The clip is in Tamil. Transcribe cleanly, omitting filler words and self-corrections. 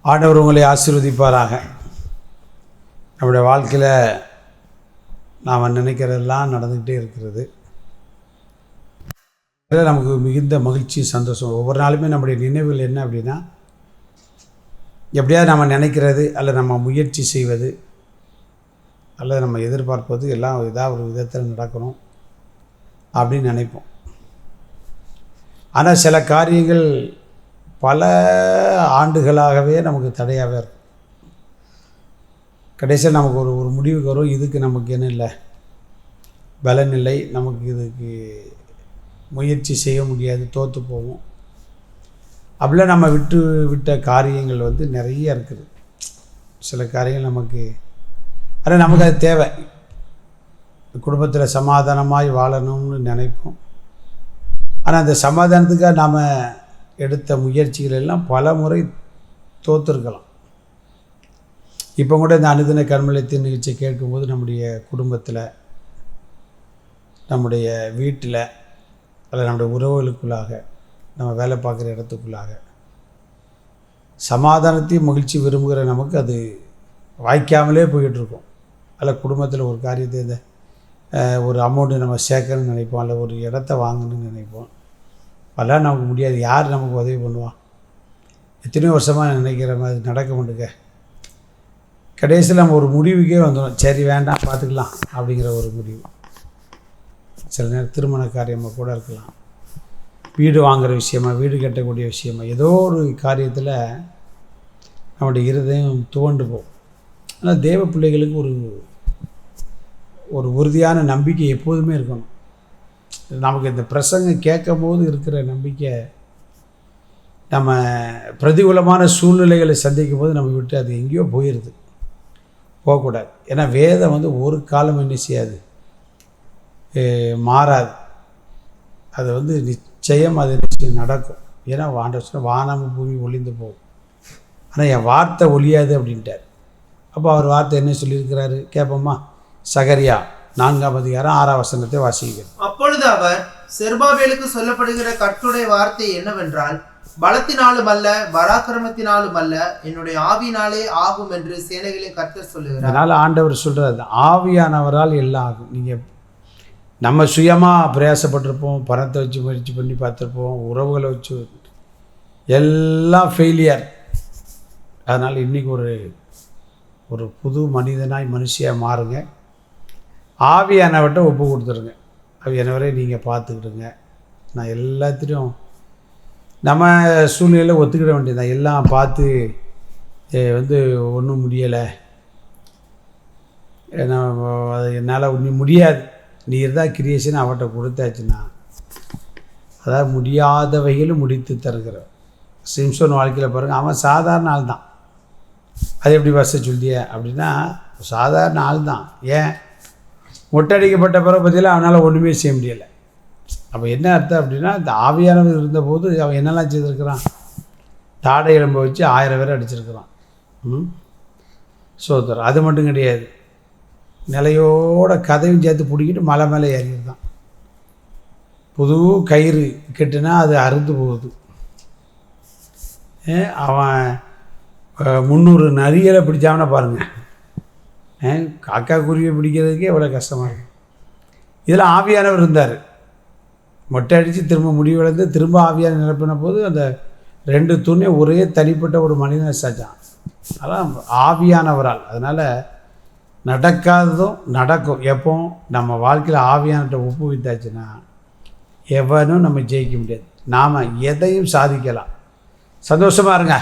ஆண்டவர் உங்களை ஆசீர்வதிப்பாராக. நம்முடைய வாழ்க்கையில் நாம் நினைக்கிறதெல்லாம் நடந்துக்கிட்டே இருக்கிறது. நமக்கு மிகுந்த மகிழ்ச்சி, சந்தோஷம். ஒவ்வொரு நாளுமே நம்முடைய நினைவுகள் என்ன அப்படின்னா, எப்படியாவது நம்ம நினைக்கிறது அல்லது நம்ம முயற்சி செய்வது அல்லது நம்ம எதிர்பார்ப்பது எல்லாம் ஏதாவது ஒரு விதத்தில் நடக்கணும் அப்படின்னு நினைப்போம். ஆனால் சில காரியங்கள் பல ஆண்டுகளாகவே நமக்கு தடையாகவே இருக்கும். கடைசியில் நமக்கு ஒரு முடிவுக்கு வரும், இதுக்கு நமக்கு என்ன இல்லை, பலன் இல்லை, நமக்கு இதுக்கு முயற்சி செய்ய முடியாது, தோற்று போவோம். அப்படிலாம் நம்ம விட்ட காரியங்கள் நிறைய இருக்குது. சில காரியங்கள் நமக்கு, ஆனால் நமக்கு அது தேவை. குடும்பத்தில் சமாதானமாய் வாழணும்னு நினைப்போம். ஆனால் அந்த சமாதானத்துக்காக நாம் எடுத்த முயற்சிகள் எல்லாம் பல முறை தோற்றுருக்கலாம். இப்போ கூட இந்த அனுதின கர்மலயத்தின் நிகழ்ச்சியை கேட்கும்போது நம்முடைய குடும்பத்தில், நம்முடைய வீட்டில் அல்லது நம்முடைய உறவுகளுக்குள்ளாக, நம்ம வேலை பார்க்குற இடத்துக்குள்ளாக சமாதானத்தையும் மகிழ்ச்சி விரும்புகிற நமக்கு அது வாய்க்காமலே போய்கிட்டுருக்கோம். அதில் குடும்பத்தில் ஒரு காரியத்தை ஒரு அமௌண்ட்டு நம்ம சேர்க்கணும்னு நினைப்போம், அல்ல ஒரு இடத்த வாங்கணும்னு நினைப்போம். அதெல்லாம் நமக்கு முடியாது. யார் நமக்கு உதவி பண்ணுவான்? எத்தனையோ வருஷமாக நினைக்கிற மாதிரி நடக்க மாட்டேங்க. கடைசியில் நம்ம ஒரு முடிவுக்கே வந்துடும், சரி வேண்டாம் பார்த்துக்கலாம் அப்படிங்கிற ஒரு முடிவு. சில நேரம் திருமண காரியமாக கூட இருக்கலாம், வீடு வாங்குகிற விஷயமா, வீடு கட்டக்கூடிய விஷயமா, ஏதோ ஒரு காரியத்தில் நம்முடைய இருதயம் துவண்டு போகும். ஆனால் தேவ பிள்ளைகளுக்கு ஒரு உறுதியான நம்பிக்கை எப்போதுமே இருக்கணும். நமக்கு இந்த பிரசங்கம் கேட்கும் போது இருக்கிற நம்பிக்கை, நம்ம பிரதிகூலமான சூழ்நிலைகளை சந்திக்கும் போது நம்ம விட்டு அது எங்கேயோ போயிடுது, போகக்கூடாது. ஏன்னா வேதம் ஒரு காலம் என்ன செய்யாது, மாறாது. அது நிச்சயம் அது நிச்சயம் நடக்கும். ஏன்னா வானம் பூமி ஒளிந்து போகும், ஆனால் என் வார்த்தை ஒழியாது அப்படின்ட்டார். அப்போ அவர் வார்த்தை என்ன சொல்லியிருக்கிறாரு கேட்போமா? சகரியா 4ஆம் அதிகாரம் 6ஆம் வசனத்தை வாசிக்கிறோம். அப்பொழுது அவர் செருபாபேலுக்கு சொல்லப்படுகிற கர்த்தருடைய வார்த்தை என்னவென்றால், பலத்தினாலும் அல்ல பராக்கிரமத்தினாலும் அல்ல, என்னுடைய ஆவியினாலே ஆகும் என்று சேனைகளின் கர்த்தர் சொல்லுகிறார். அதனால் ஆண்டவர் சொல்கிறார், ஆவியானவரால் எல்லாம் ஆகும். நீங்கள் நம்ம சுயமாக பிரயாசப்பட்டிருப்போம், பணத்தை வச்சு முயற்சி பண்ணி பார்த்துருப்போம், உறவுகளை வச்சு எல்லாம் ஃபெயிலியர். அதனால் இன்றைக்கி ஒரு புது மனுஷியாக மாறுங்க. ஆவியானவர்கிட்ட ஒப்பு கொடுத்துருங்க. ஆவியானவரை நீங்கள் பார்த்துக்கிடுங்க, நான் எல்லாத்திலையும் நம்ம சூழ்நிலையில் ஒத்துக்கிட வேண்டியதான். எல்லாம் பார்த்து ஒன்றும் முடியலை, என்னால் ஒன்றும் முடியாது, நீ இருந்தால் கிரியேஷன் அவர்கிட்ட கொடுத்தாச்சுன்னா, அதாவது முடியாதவைகளும் முடித்து தருகிற சிம்சோன் வாழ்க்கையில் பாருங்கள், அவன் சாதாரண ஆள் தான். அது எப்படி வச சொல்லிய அப்படின்னா, சாதாரண ஆள் தான். ஏன் மொட்டடிக்கப்பட்ட பிறகு பற்றியில் அவனால் ஒன்றுமே செய்ய முடியலை. அப்போ என்ன அர்த்தம் அப்படின்னா, இந்த ஆவியானவர் இருந்தபோது அவன் என்னெல்லாம் செய்திருக்கிறான்? தாடை எலும்பை வச்சு 1000 பேரை அடிச்சிருக்கிறான். சோதர் அது மட்டும் கிடையாது, நிலையோட கதையும் சேர்த்து பிடிக்கிட்டு மலை மேலே ஏறிடுதான். புது கயிறு கெட்டுனா அது அறுந்து போகுது. அவன் 300 நரிகளை பிடிச்சாவனா பாருங்கள். காக்கா குருவியை பிடிக்கிறதுக்கே எவ்வளோ கஷ்டமாக இருக்கும். இதில் ஆவியானவர் இருந்தார். மொட்டை அடித்து திரும்ப முடிவடைந்து திரும்ப ஆவியான நிரப்பின போது அந்த 2 தூணையும் ஒரே தனிப்பட்ட ஒரு மனிதனை சாச்சான். அதான் ஆவியானவரால். அதனால் நடக்காததும் நடக்கும். எப்போ நம்ம வாழ்க்கையில் ஆவியானத்தை ஒப்புவித்தாச்சுன்னா எவனும் நம்ம ஜெயிக்க முடியாது. நாம் எதையும் சாதிக்கலாம். சந்தோஷமாக இருங்க.